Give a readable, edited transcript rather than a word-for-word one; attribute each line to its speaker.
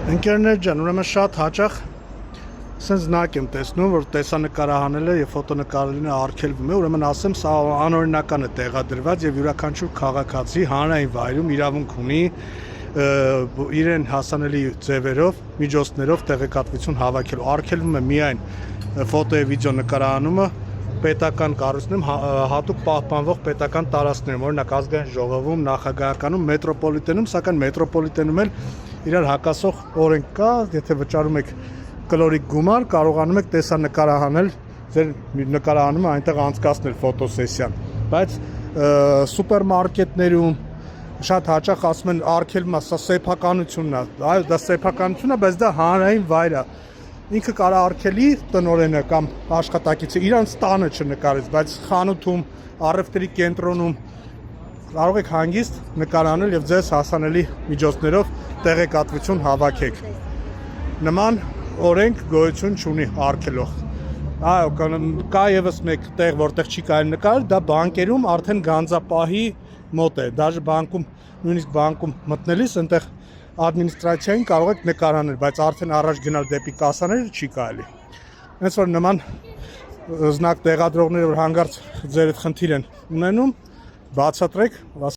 Speaker 1: Ընկերներ ջան, ուրեմն շատ հաճախ սենց զնակ եմ տեսնում, որ տեսանկարահանելը եւ ֆոտոնկարելը արգելվում է, ուրեմն ասեմ, սա անօրինական է տեղադրված եւ յուրաքանչյուր քաղաքացի հանրային վայրում իրավունք ունի իրեն հասանելի ձևերով, միջոցներով տեղեկատվություն հավաքելու։ Արգելվում է միայն ֆոտո եւ վիդեո նկարահանումը պետական կառույցներում, հատուկ պահպանվող պետական տարածքներում, օրինակ ազգային ժողովում, նախագահականում, մետրոպոլիտենում, սակայն մետրոպոլիտենում էլ իրար հակասող օրենք կա, եթե վճարում եք կլորիկ գումար, կարողանում եք տեսանկարահանել ձեր նկարահանումը այնտեղ անցկացնել ֆոտոսեսիան, բայց սուպերմարկետներում շատ հաճախ ասում են արգելվում է, սա սեփականությունն է, այո, դա սեփականություն է, բայց դա հանրային վայր է։ Ինքը կարա արգելի տնօրենը կամ աշխատակիցը իրանց տանը չնկարեց, բայց խանութում, առևտրի կենտրոնում կարող եք հանգիստ նկարանել եւ ձեզ հասանելի միջոցներով տեղեկատվություն հավաքեք։ Նման օրենք գոյություն չունի արգելող։ Այո, կա եւս մեկ տեղ, որտեղ չի կարելի նկարել, դա բանկերում արդեն գանձապահի մոտ է, դաժե բանկում, նույնիսկ բանկում մտնելիս այնտեղ ադմինիստրացիային կարող եք նկարանել, բայց արդեն առաջ գնալ դեպի կասաները չի կարելի։ Հենց որ նման զնակ տեղադրողները, որ հանգարց ձեր այդ խնդիր են ունենում, բացատրեք,